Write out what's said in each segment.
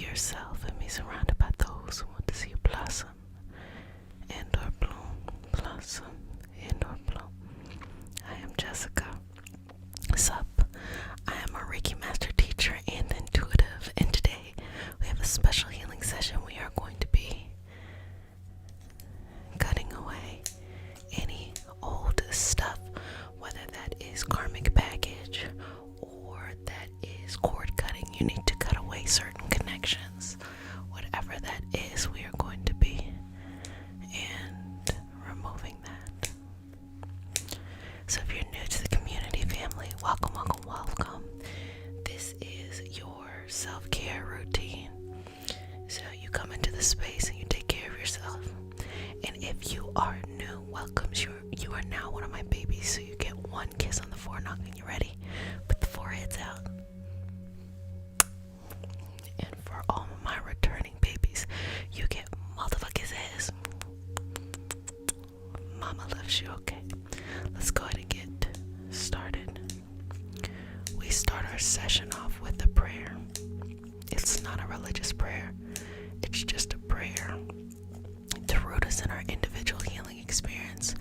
yourself and be surrounded by those who want to see you blossom and or bloom, blossom and or bloom. I am Jessica. Sup? I am a Reiki master teacher and intuitive, and today we have a special healing session. We are going to be cutting away any old stuff, whether that is karmic baggage or that is cord cutting. You need to cut away certain connections, whatever that is. We are going to be and removing that. So if you're new to the community family, welcome, welcome, welcome. This is your self-care routine. So you come into the space and you take care of yourself. And if you are new, welcomes. You are now one of my babies, so you get one kiss on the forehead. When you're ready, put the foreheads out. And for all my returning babies, you get motherfuckers ass. Mama loves you. Okay, let's go ahead and get started. We start our session off with a prayer. It's not a religious prayer. It's just a prayer to root us in our individual healing experience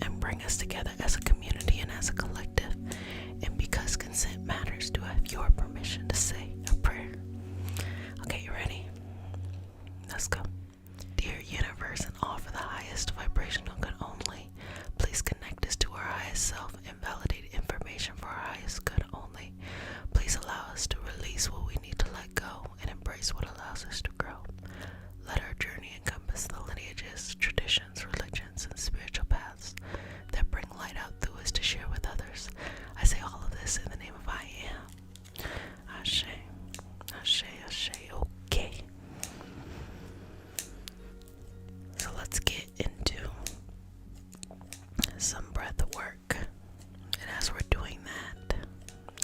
and bring us together as a community and as a collective. And because consent matters, do I have your permission to say a prayer? Okay, you ready? Let's go. Dear universe, and all for the highest vibrational good only, please connect us to our highest self and validate information for our highest good only. Please allow us to release what we need to let go and embrace what allows us to grow. Let our journey encompass the lineages, traditions, religions, and spiritual paths that bring light out through us to share with others. I say all of this in the name of I am. Ashe, Ashe, Ashe. Okay. So let's get into some breath work. And as we're doing that,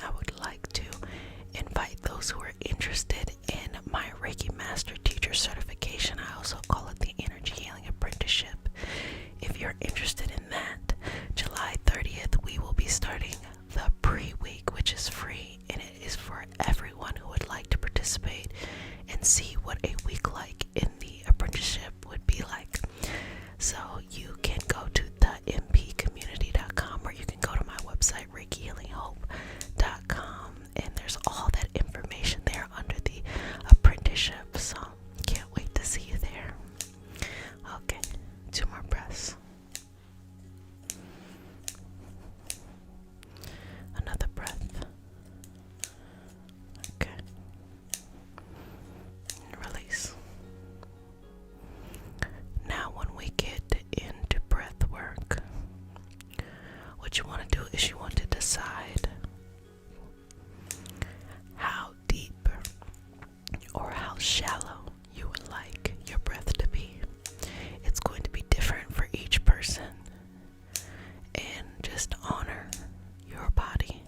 I would like to invite those who are interested in my Reiki Master Teacher certification. I also call it the Energy Healing Apprenticeship. If you're interested in that, July 30th, we will be starting the pre-week, which is free, and it is for everyone who would like to participate and see what a week like in the apprenticeship would be like. So you can go to thempcommunity.com, or you can go to my website, reikihealinghope.com, and there's all that information there under the apprenticeship. So can't wait to see you there. Okay, 2 more breaths. Another breath. Okay. And release. Now when we get into breath work, what you want to do is you want to decide how deep or how shallow you would like your breath to be. It's going to be different for each person. And just honor your body.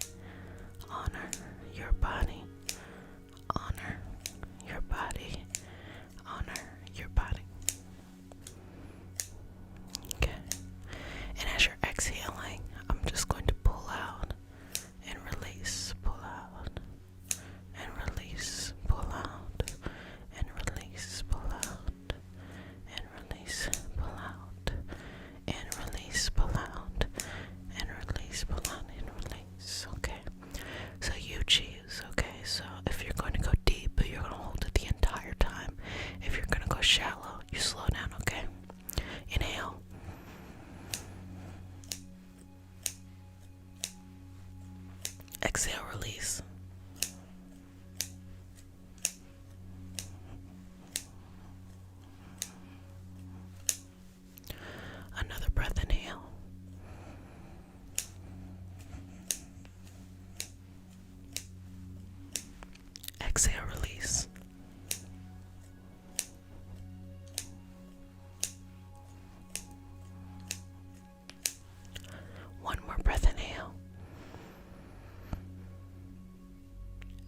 Honor your body. Honor your body. Honor your body. Okay. And as you're exhaling, I'm just going to pull out and release. Pull out and release. Pull out and release. Pull out and release. Pull out and release. Pull out and release. Pull out and release. Okay. So you choose. Okay. So if you're going to go deep, you're going to hold it the entire time. If you're going to go shallow, you slow down. Okay. Inhale. Exhale, release. Another breath, inhale. Exhale, release. One more breath, inhale.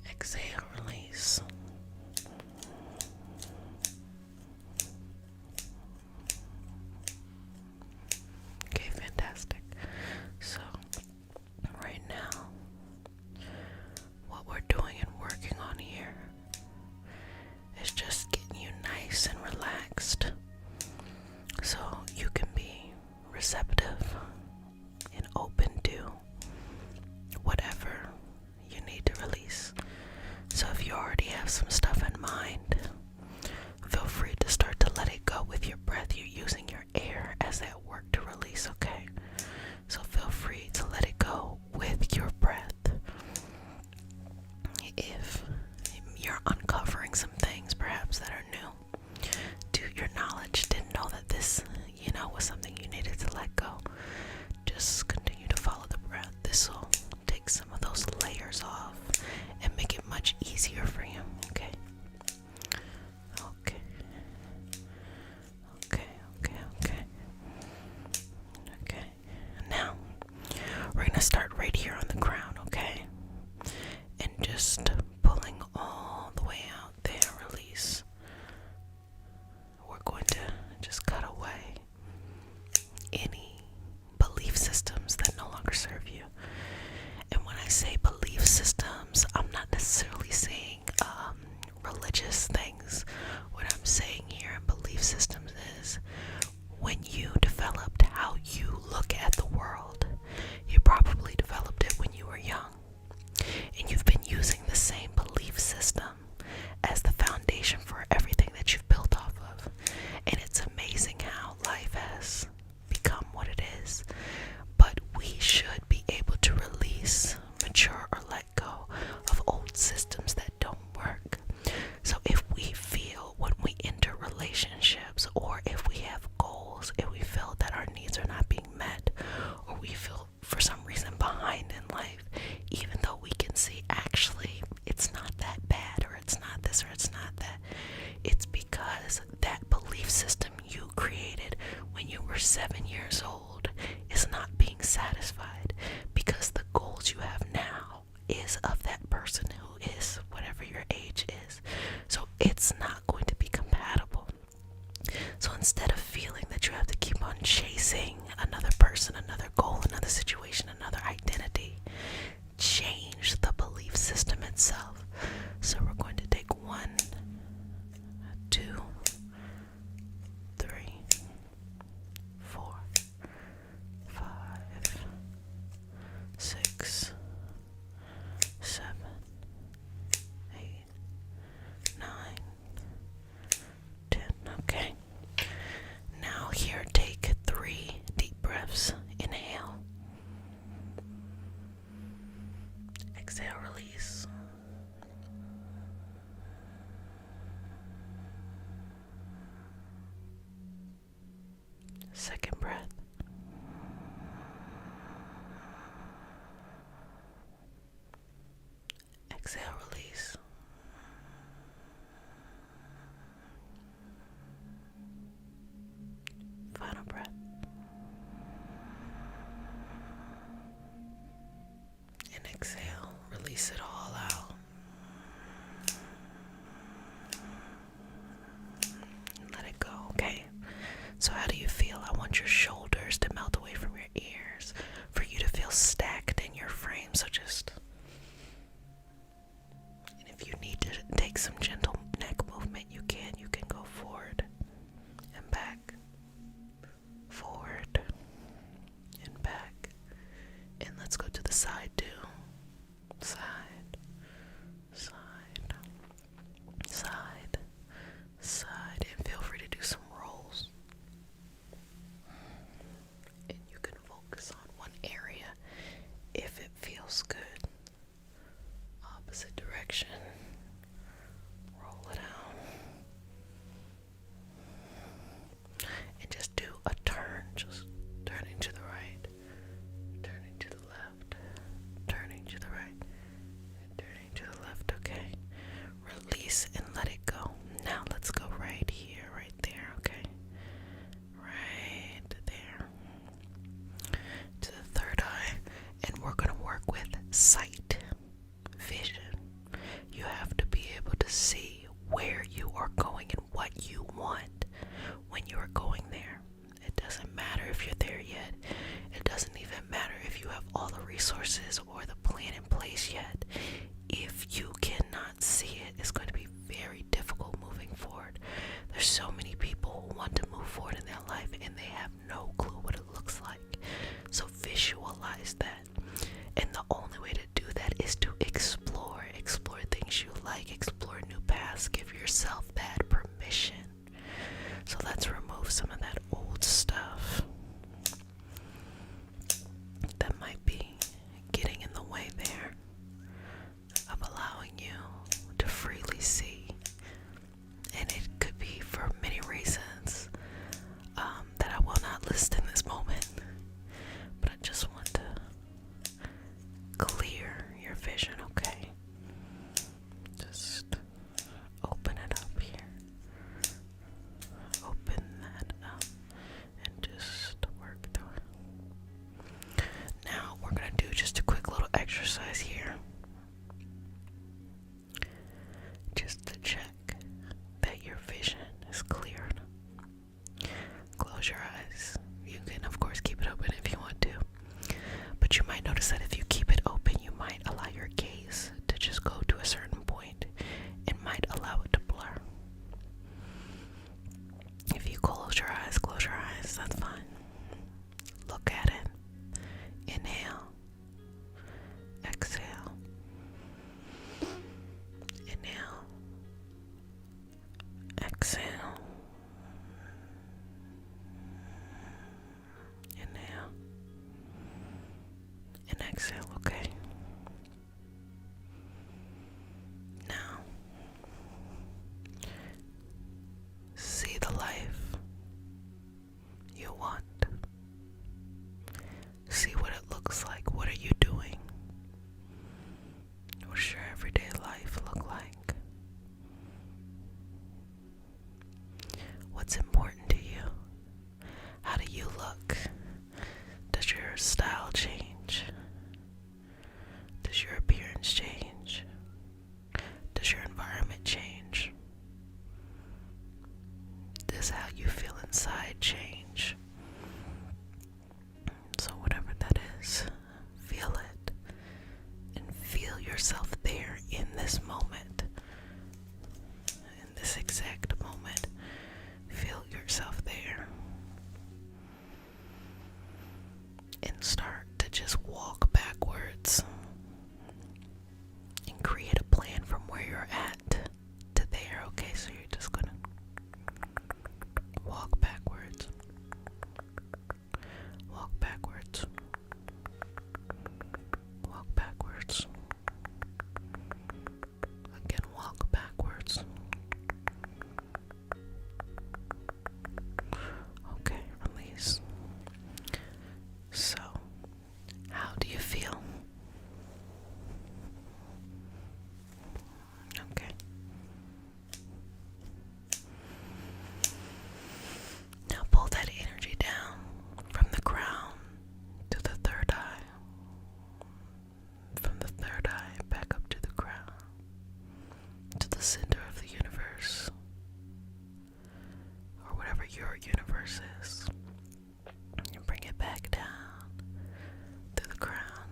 Exhale, release. Okay, fantastic. So, right now, what we're doing and working on here 7 years old is not being satisfied because the goals you have now is of that person who is whatever your age is. So it's not going to be compatible. So instead of feeling that you have to keep on chasing another person, another goal, another situation, another identity, change the belief system itself. So we're going to take 1, 2, 3, 4, 5, 6, 7, 8, 9, 10. Okay. Now here, take 3 deep breaths. Inhale. Exhale, release. Second breath. Exhale, release. Final breath. And exhale, release it all out. Let it go, okay? So how do you feel? I want your shoulders to melt away from your ears, for you to feel stacked in your frame. So just, and if you need to take some gentle neck movement, you can. You can go forward and back, forward and back. And let's go to the side too. Side, side, side, side, and feel free to do some rolls. And you can focus on one area if it feels good. Opposite direction. Roll it out. And just do a turn. Just turning to the right, turning to the left, turning to the right, and turning to the left. Okay. Release and let it go. Now let's go right here, right there. Okay. Right there. To the third eye. And we're going to work with sight, vision. You have to be able to see where you are going and what you want when you are going there. It doesn't matter if you're there yet. It doesn't even matter if you have all the resources or the plan in place yet. If you cannot see it, it's going to be very difficult moving forward. There's so many people who want to move forward in their life and they have no clue what it looks like. So visualize that. And the only way to do that is to explore things you like, explore new paths, give yourself that permission. So let's remove some of that old stuff that might be getting in the way there of allowing you to freely see. And it could be for many reasons that I will not list in this moment, but I just want to clear your vision, okay? Just open it up here. Open that up and just work through it. Now we're going to do just a quick little exercise here. Just to check that your vision is cleared. Close your eyes. You can of course keep it open if you want to. But you might notice that if you keep it open, you might allow your gaze to just go to a certain point. It might allow it to blur. If you close your eyes, that's fine. Look at it. Inhale. Exhale. Inhale. Exhale. Inhale. And exhale, okay? Now, see the life you want. See what it looks like. What are you doing? What's your everyday life look like? What's important to you? How do you style change? Does your appearance change? Does your environment change? Does how you feel inside change? So whatever that is, feel it and feel yourself there in this moment. In this exact moment, feel yourself there. And start to just walk backwards and create a plan from where you're at to there. Okay, so you're just gonna walk backwards, walk backwards, walk backwards, again walk backwards. Okay, release. So, how do you feel? Okay. Now pull that energy down from the crown to the third eye. From the third eye back up to the crown, to the center of the universe, or whatever your universe is. And bring it back down to the crown,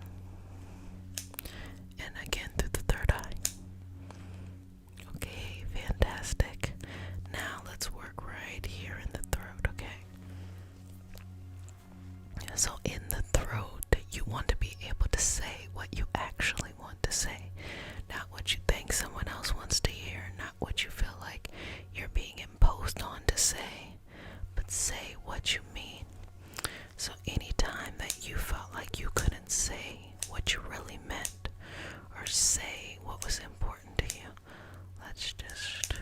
and again through the third eye. Okay, fantastic. Now let's work right here in the throat, okay? So in the throat, you want to be able to say what you actually want to say. Not what you think someone else wants to hear, not what you feel like you're being imposed on to say, but say what you mean. So anytime that you felt like you couldn't say what you really meant, or say what was important to you, let's just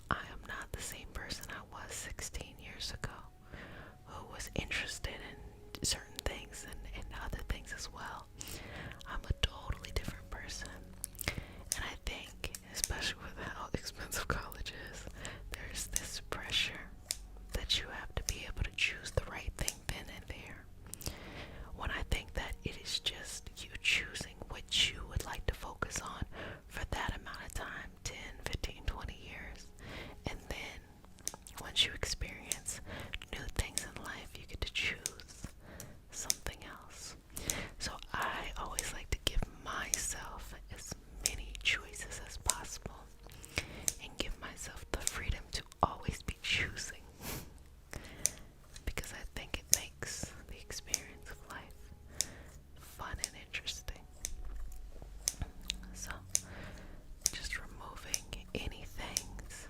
I am not the same person I was 16 years ago, who was interested in certain things and other things as well. I'm a totally different person. And I think, especially with how expensive college is, there's this pressure that you have to be able to choose the right thing then and there. When I think that it is just you choosing what you would like to focus on for that amount of time, 10, 15, 20 years. And then once you experience new things in life, you get to choose something else. So I always like to give myself as many choices as possible and give myself the freedom to always be choosing, because I think it makes the experience of life fun and interesting. So just removing any things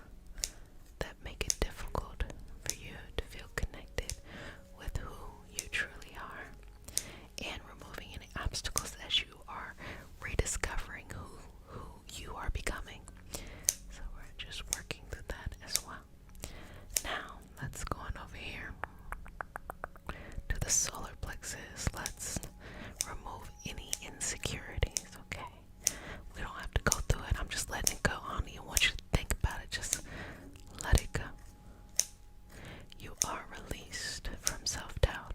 that make it difficult for you to feel connected with who you truly are, and removing any obstacles as you are rediscovering who you are becoming. So we're just working through that as well. Now let's go on over here to the solar plexus. Let's remove any insecurities, okay? We don't have to go through it. I'm just letting it go. I don't even want you to think about it. Just let it go. You are released from self-doubt.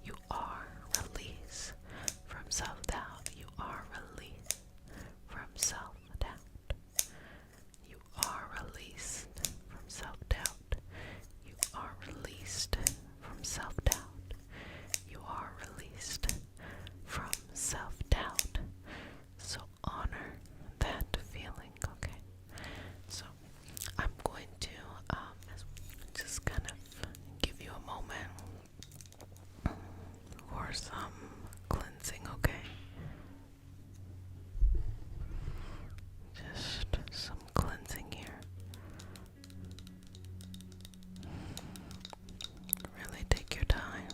You are released from self-doubt. You are released from self-doubt. You are released from self-doubt. You are released from self-doubt. You are released from self-doubt. So honor that feeling, okay? So I'm going to just kind of give you a moment for some cleansing, okay? Just some cleansing here. Really take your time.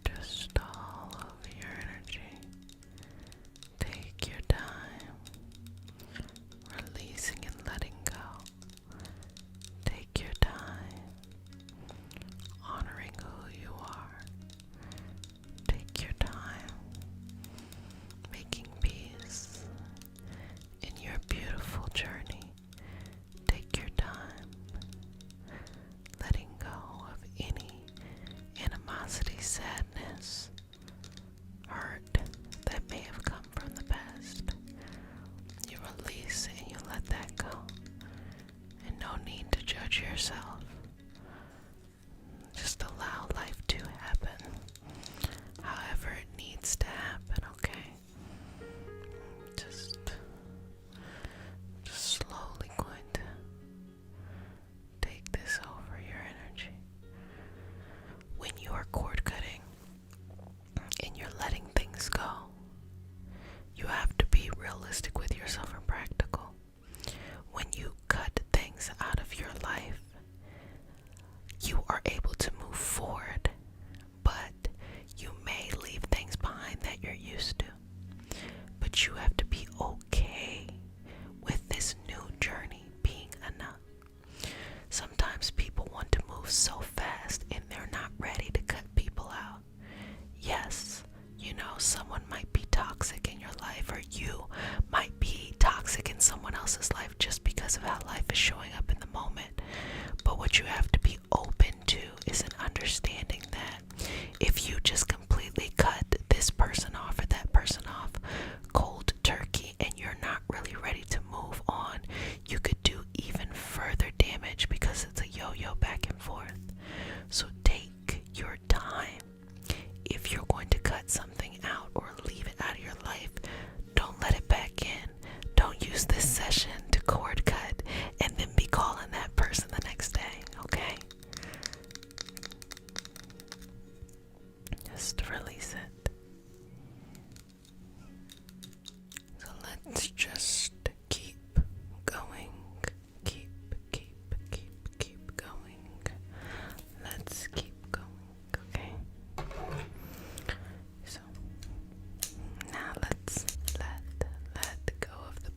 Just all over your energy. Take your time. Releasing and letting go. Take your time. Honoring who you are. Take your time. Making peace in your beautiful journey. Take your time. Letting go of any animosity, sadness, hurt that may have come from the past. You release and you let that go. And no need to judge yourself. Just allow life to happen however it needs to happen, okay? Just slowly going to take this over your energy. When you are cord cutting and you're letting things go, you have to be realistic with yourself and practical. When you cut things out of your life, you are able to move forward, but you may leave things behind that you're used to. But you have to be okay with this new journey being enough. Sometimes people want to move so fast and they're not ready to cut people out. Yes, you know, someone might be toxic in your life, or you might be toxic in someone else's life just because of how life is showing up in the moment. But what you have to be open to is an understanding that if you just completely cut this person off or that person off cold turkey and you're not really ready to move on, you could do even further damage, because it's a yo-yo back and forth. So take your time. If you're going to cut something out or leave it out of your life, don't let it back in. Don't use this session to cord cut and then be calling that person the next day, okay? Just release it. So let's just keep going. Keep going. Let's keep going, okay? So now let's let go of the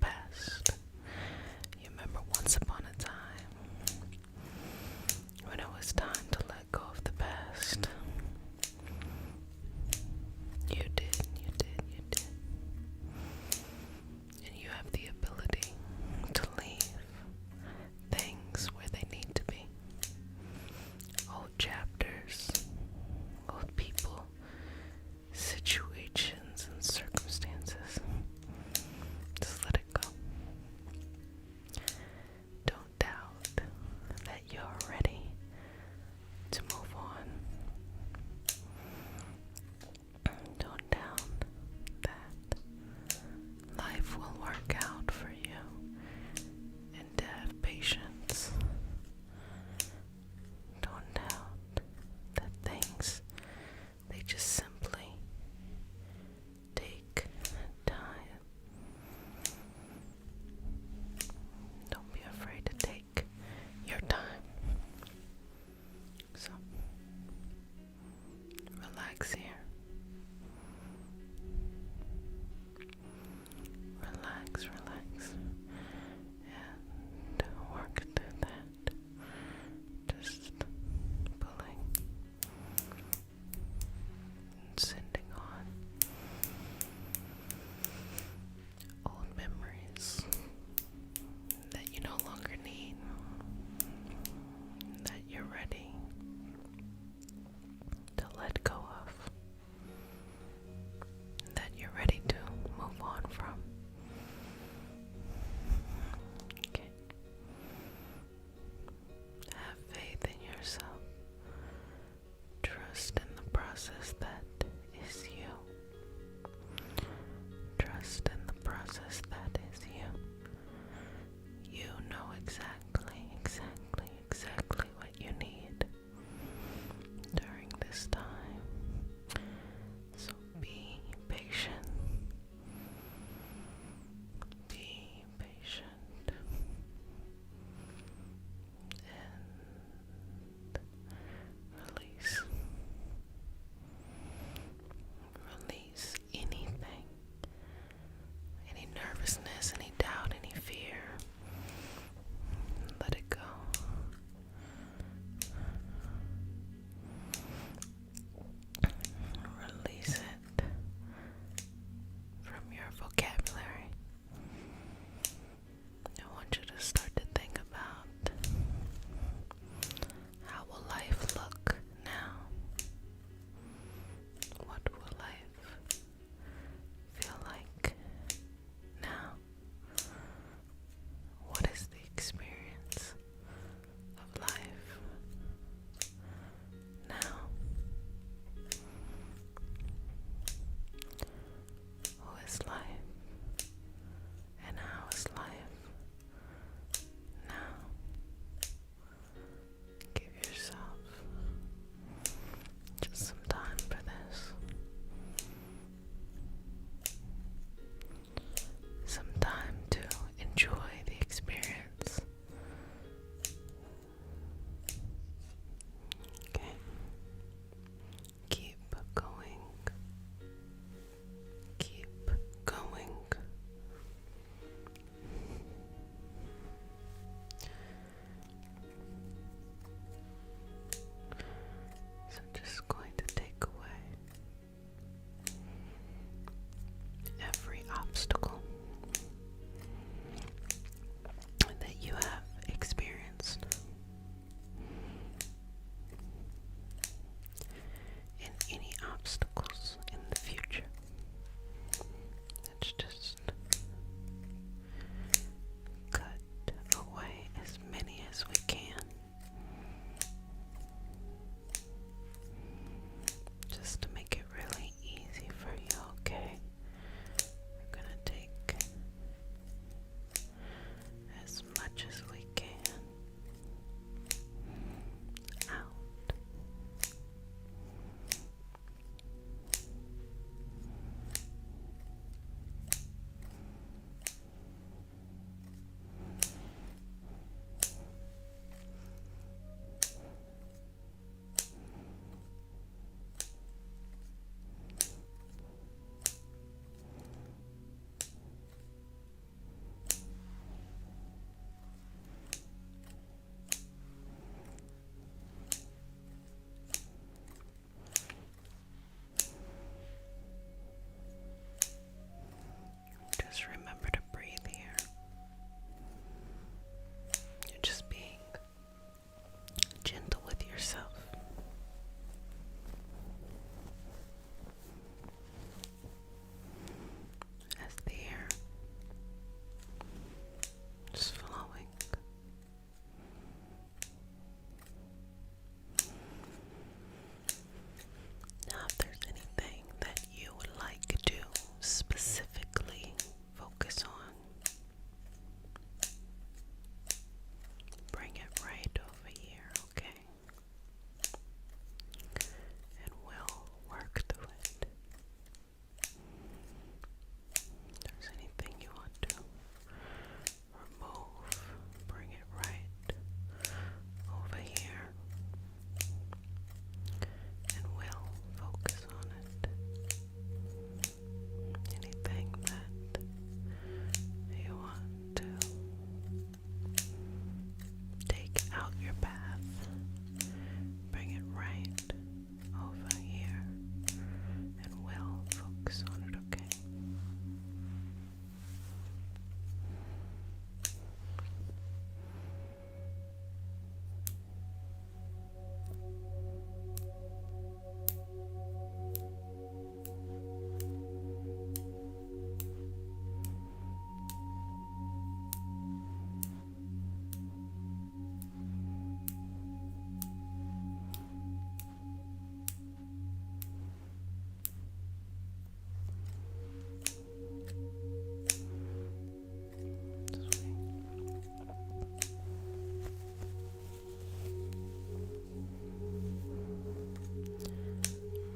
focus on it, okay?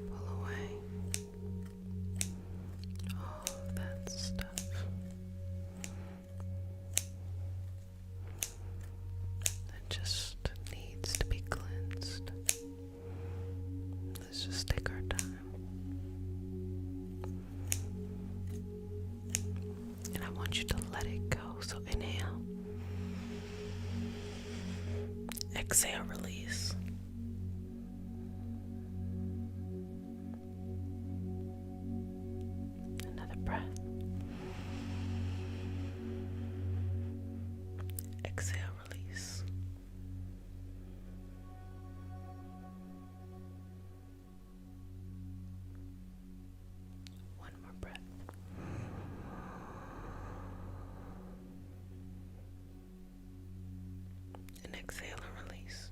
Pull away all that stuff that just needs to be cleansed. Let's just take our time. And I want you to let it go. So inhale. Exhale, release. Another breath. Exhale, release. One more breath. And exhale and release.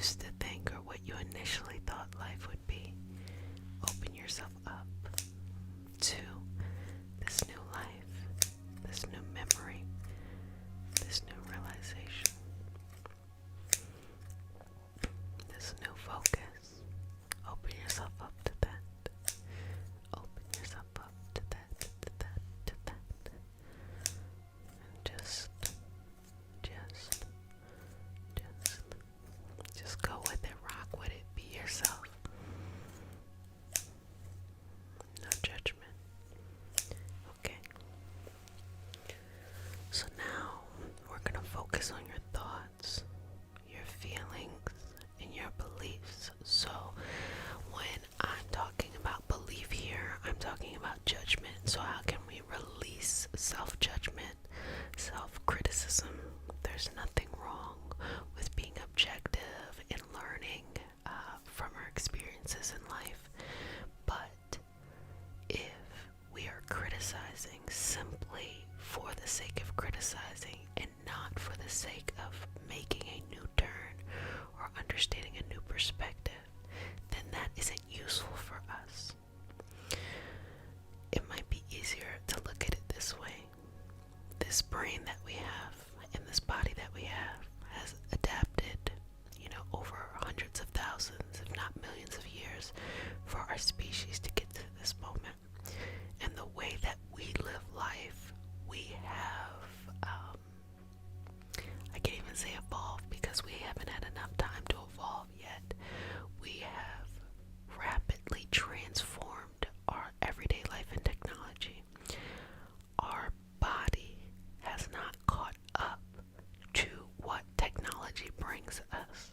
used to think or what you initially thought life would be. Open yourself up to this new life, this new memory, this new realization, this new focus. Open yourself up to that. Open yourself up to that, to that, to that. And just go with it, rock with it, be yourself. No judgment. Okay. So now we're gonna focus on your thoughts, your feelings, and your beliefs. So when I'm talking about belief here, I'm talking about judgment. So how can we release self-judgment, self-criticism? There's nothing wrong with being objective and learning from our experiences in life. But if we are criticizing simply for the sake of criticizing and not for the sake of making a new turn or understanding a new perspective, then that isn't useful for us. It might be easier to look at it this way. This brain that we have and this body that we have has adapted, over hundreds of thousands, if not millions of years for our species to get to this moment. And the way that we live life, we have, I can't even say evolved because we haven't had enough time to evolve yet. We have rapidly transformed our everyday life and technology. Our body has not caught up to what technology brings us.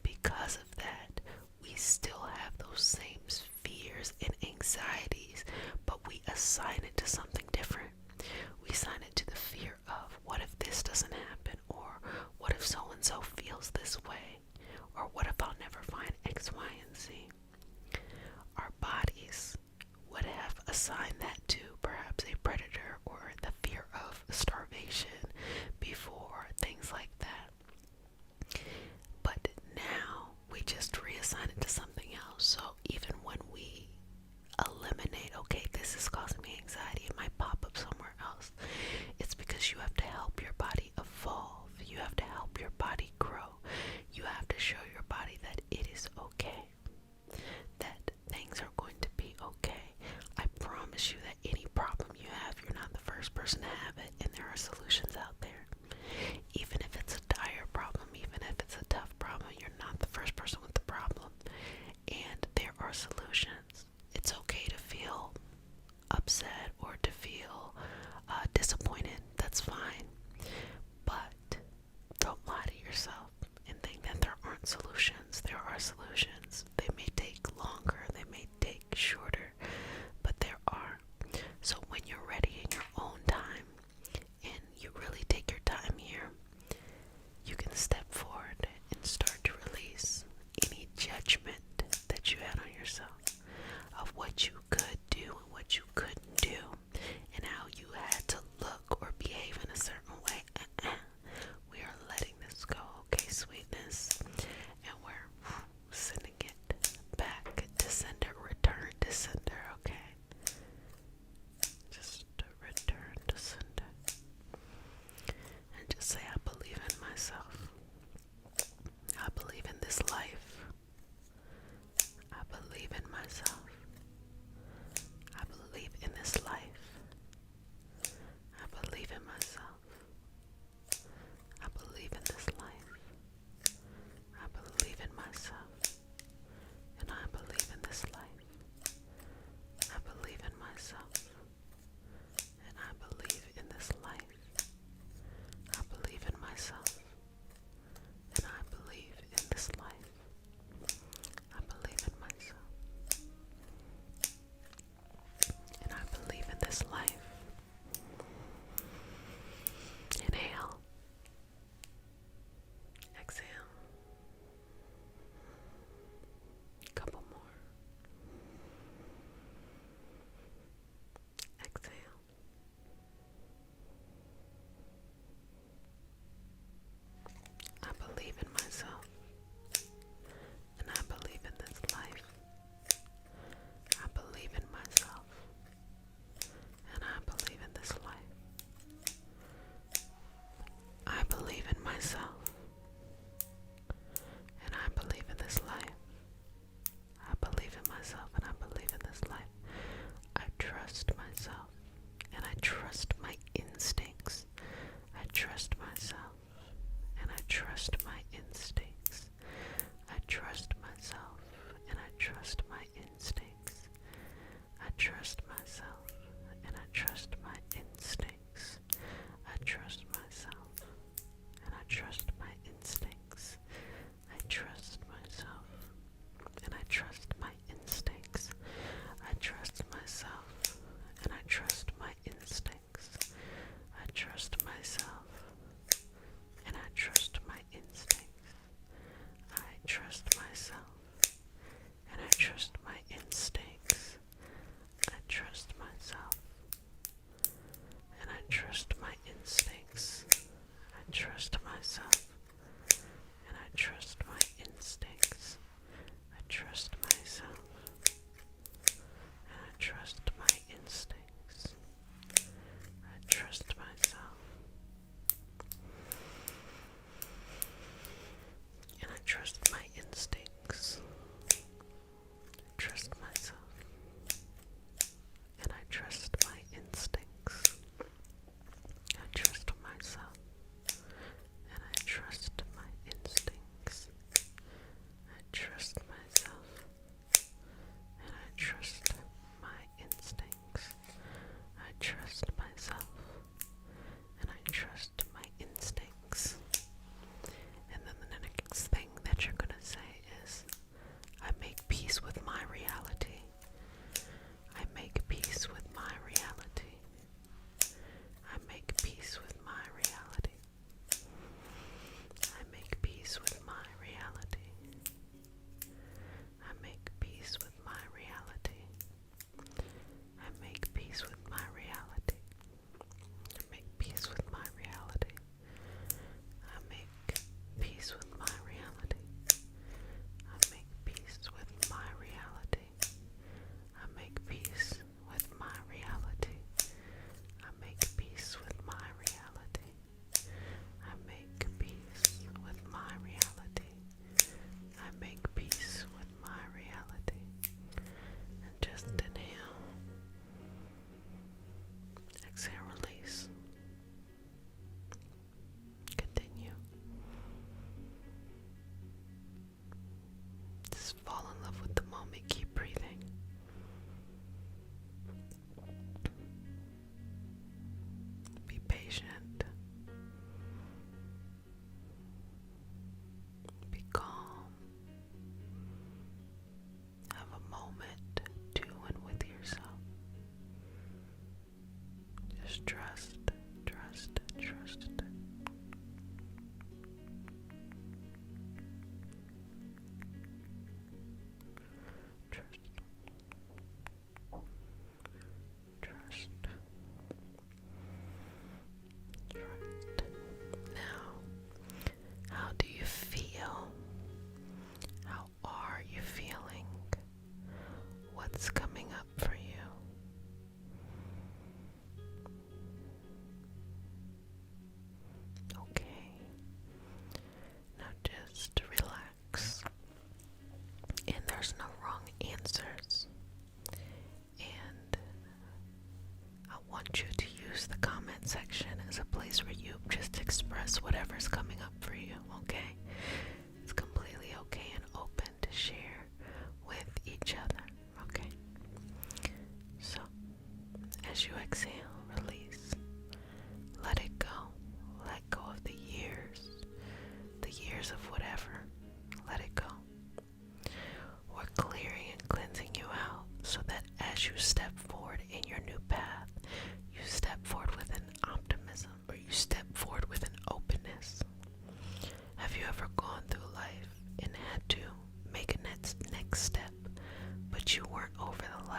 Because of that, we still have those same fears and anxieties, but we assign it to something different. We assign it to the fear of, what if this doesn't happen? Or what if so and so feels this way? Or what if I'll never find X, Y, and Z? Our bodies would have assigned that to perhaps a predator or the fear of starvation before, things like that. But now we just reassign it to something else. So even when we eliminate, okay, this is causing me anxiety, it might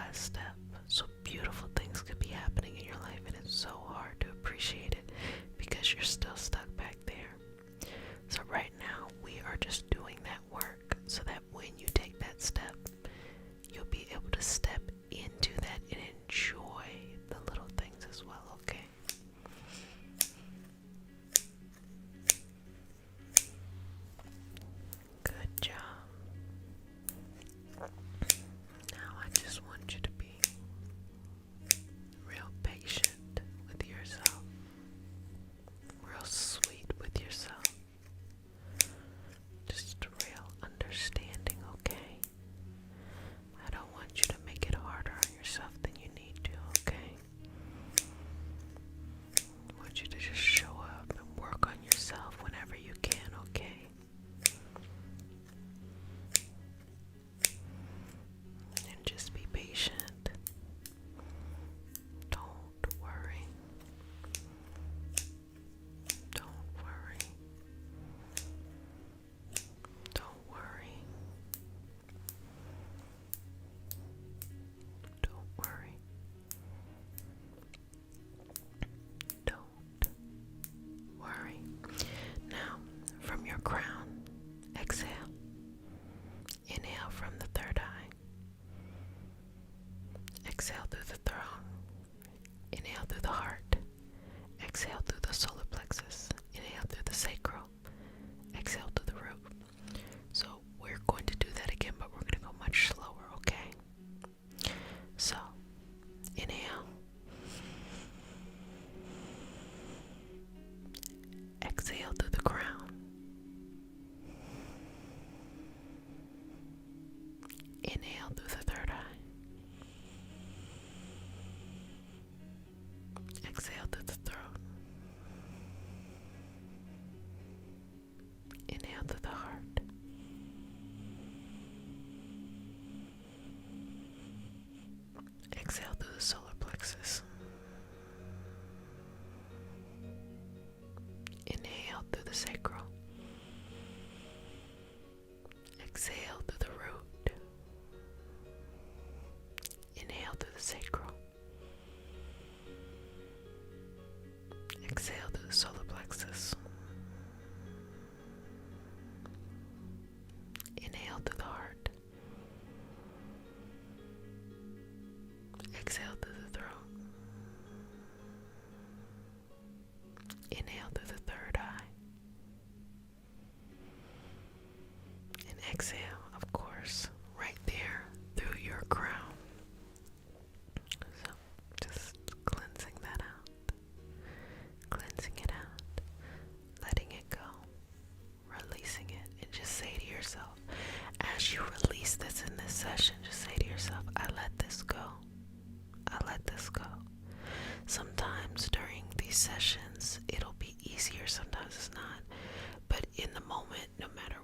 last step. So beautiful things could be happening in your life, and it's so hard to appreciate it because you're still stuck back there. So right now, we are just doing that work so that when you take that step, you'll be able to step into that and enjoy the little things as well, okay? Good job. Now I just want you to be real patient with yourself, real sweet with yourself, just real understanding, okay? I don't want you to make it harder on yourself than you need to, okay? I want you to just show up and work on yourself whenever you can, okay? And just be patient. Don't worry. Don't worry. Don't worry. Don't worry. Don't worry. Now, from your crown, exhale. Inhale from the third eye. Exhale through the throne. Inhale through the heart. Exhale through the solar plexus. Inhale through the sacral. Exhale through the root. So we're going to do that again, but we're going to go much slower, okay? So, inhale. Exhale through the crown. Inhale through the third eye. Exhale through the throat. Inhale through the heart. Exhale through the solar plexus. Inhale through the sacral. Exhale through the root. Inhale through the sacral. Exhale through the solar plexus. Inhale through the heart. Exhale through the throat. Inhale through the third eye. And exhale, of course, right there through your crown. So just cleansing that out. Cleansing it out. Letting it go. Releasing it. And just say to yourself, as you release this in this session, just say to yourself, I let this go. I let this go. Sometimes during these sessions, it'll be easier, sometimes it's not. But in the moment, no matter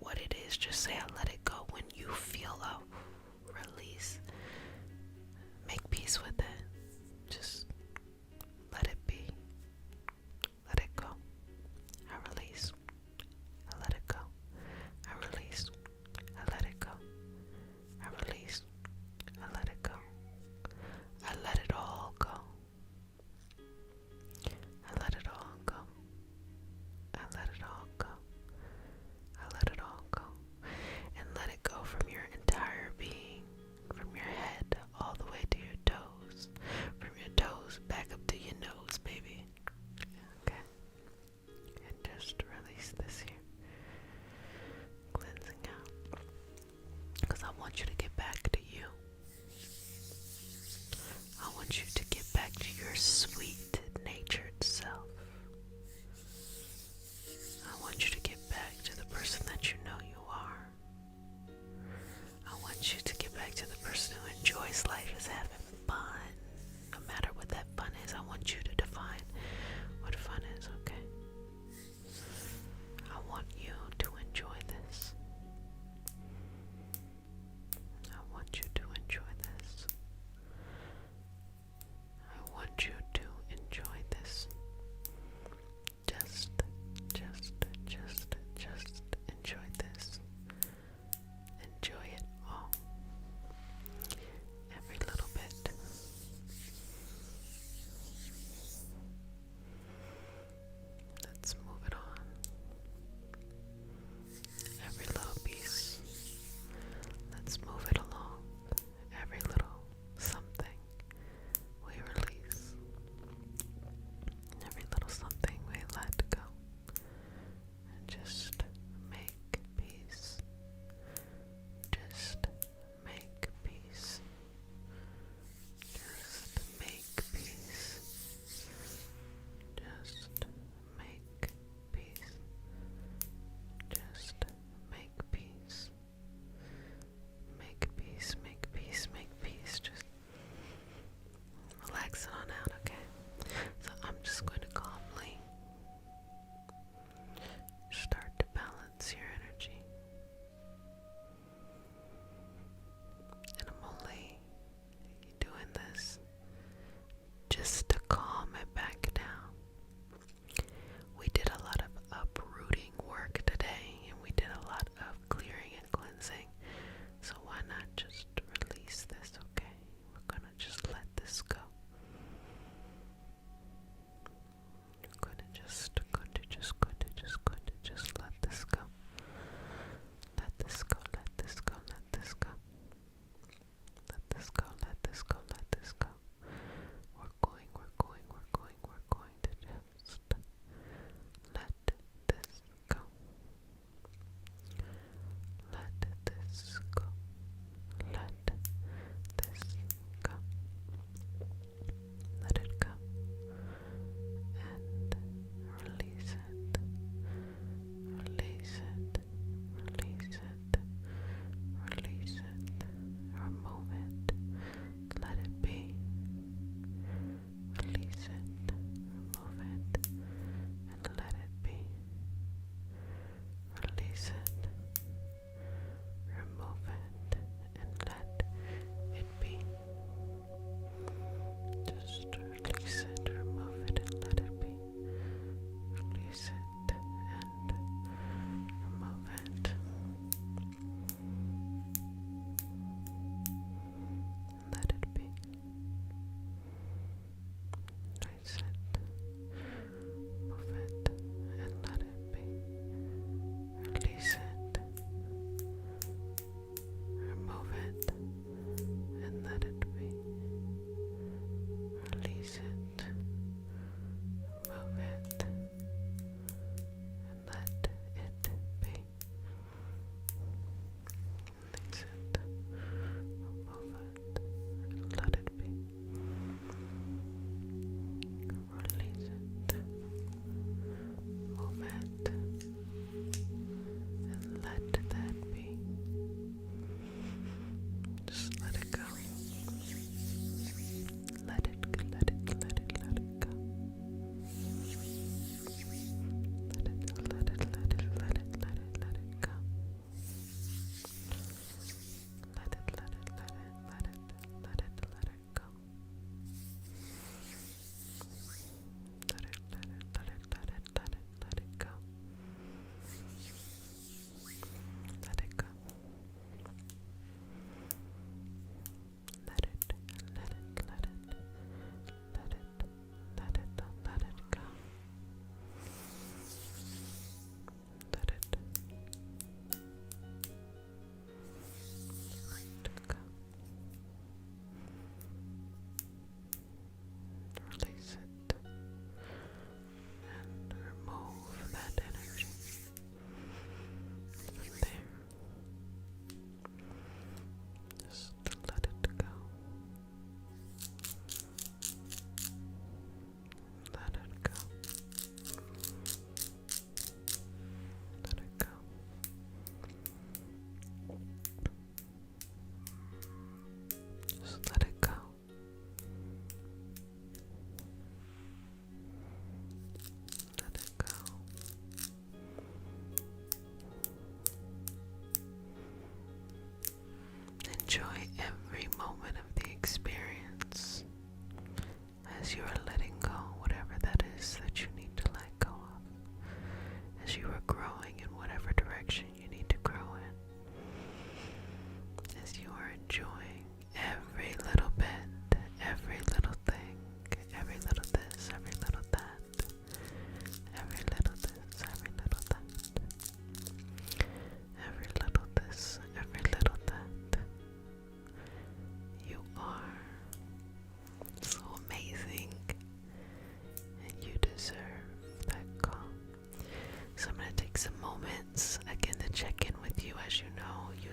what it is, just say, I let it go. When you feel a release, make peace with it. Just let it be. Let it go. I release. I let it go. I release. I let it go. I release. I let it go. I let it all go. I let it all go. I let it all go. I let it all go. And let it go from your entire being, from your head all the way to your toes, from your toes back up to your nose, baby. Okay? And just release this here. Cleansing out. Because I want you to get back to you. I want you to get back to your sweet natured self. I want you to get back to the person that you know you are. I want you to get back to the person who enjoys life, is having fun. No matter what that fun is, I want you to define what fun is, okay? I want you to enjoy this. I want you to enjoy this. I want you to enjoy this. Just enjoy this. Enjoy it all. Every little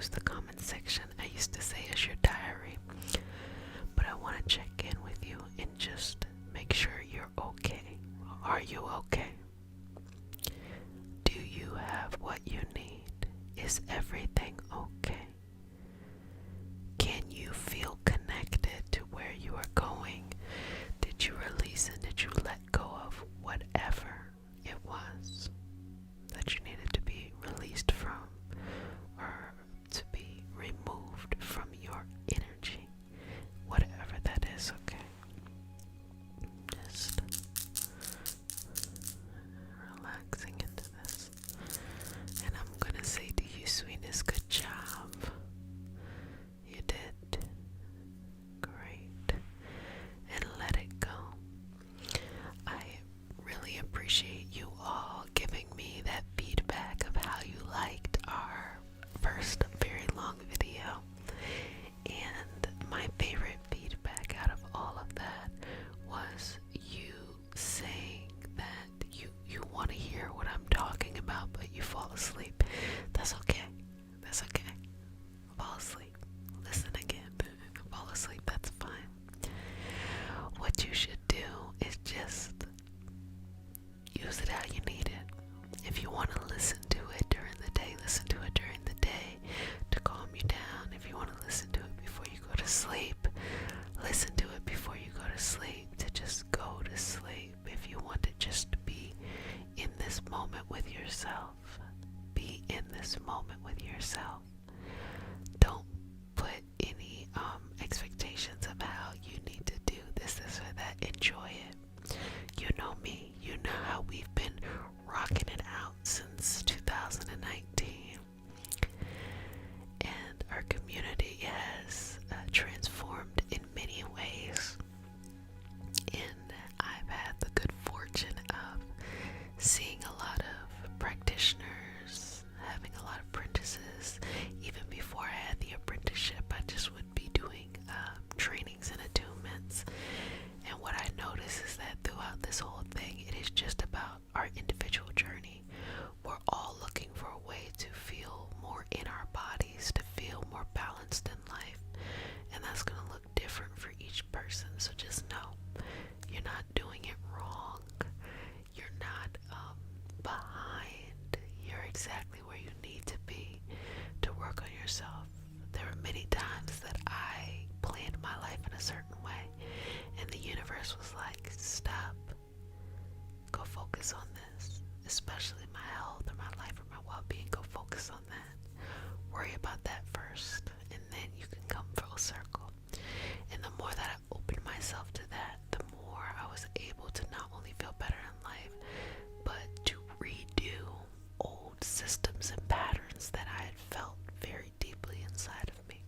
use the comment section. I used to say it's your diary, but I want to check in with you and just make sure you're okay. Are you okay? Do you have what you need? Is everything okay? Can you feel connected to where you are going? Did you release and did you let go of whatever it was that you needed to be released from or to be removed from your energy? Whatever that is, okay? Just relaxing into this. And I'm gonna say to you, sweetness, good job. You did great. And let it go. I really appreciate you all giving me that feedback of how you liked our first very long video. And my favorite feedback out of all of that was you saying that you want to hear what I'm talking about, but you fall asleep. That's okay. That's okay. Fall asleep. Listen again. Fall asleep. That's fine. What you should do is just use it how you need it. If you want to listen to it during the day, listen to it during the day to calm you down. If you want to listen to it before you go to sleep, listen to it before you go to sleep, to just go to sleep. If you want to just be in this moment with yourself, be in this moment with yourself. Don't put any expectations of how you need to do this or that. Enjoy it. You know me. You know how we've been rocking it out since 2019. And our community has transformed in many ways. And I've had the good fortune of seeing a lot of practitioners, having a lot of apprentices. Even before I had the apprenticeship, I just would be doing trainings and attunements. And what I notice is that throughout this whole thing, it is just about our individual journey. We're all looking for a way to feel more in our bodies, to feel more balanced in life. And that's going to look different for each person. So just know you're not doing it wrong. You're not behind. You're exactly where you need to be to work on yourself. There were many times that I planned my life in a certain way, and the universe was like, stop. Go focus on this, especially my health or my life or my well-being. Go focus on that. Worry about that first, and then you can come full circle. And the more that I opened myself to that, the more I was able to not only feel better in life, but to redo old systems and patterns that I had felt very deeply inside of me.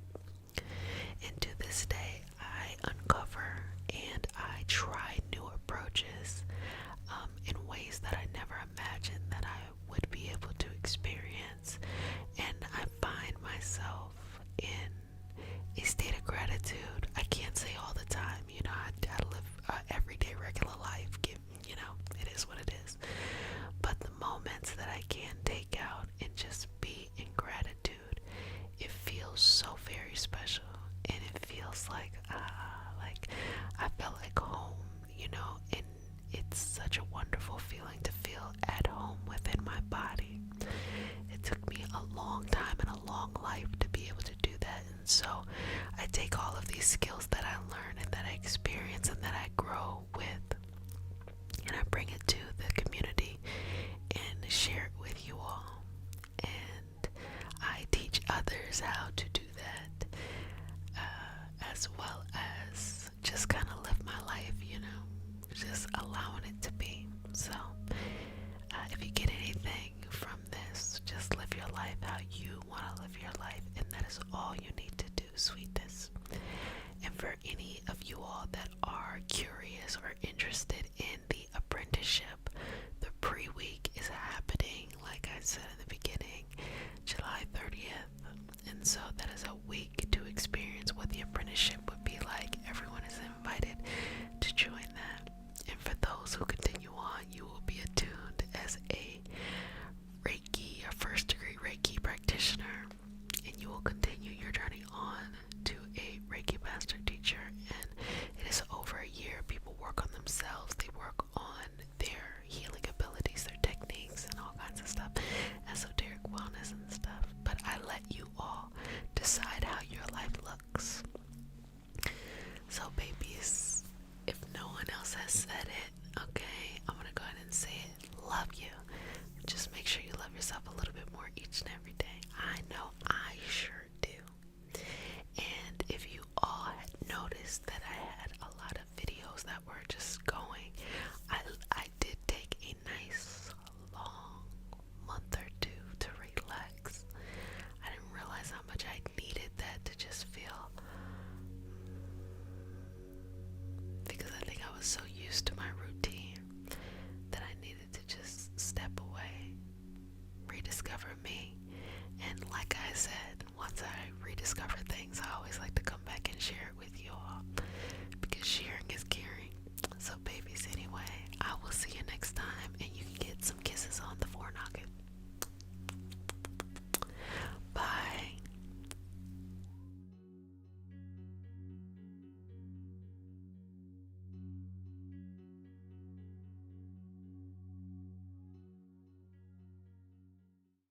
And to this day, I uncover and I try new approaches in ways that I never imagined that I would be able to experience. And I find myself in a state of gratitude. I can't say all the time, I live everyday regular life. It is what it is. But the moments that I can take out and just be in gratitude, it feels so very special. And it feels like I felt like home, and it's such a wonderful feeling to feel at home within my body. It took me a long time and a long life to be able to do that. And so I take all of these skills that I learn and that I experience and that I grow with, and I bring it to the community and share it with you all. And I teach others how to do that, as well as just kind of live my life, just allowing it to be. So if you get anything from this, just live your life how you want to live your life, and that is all you need to do, sweetness. And for any of you all that are curious or interested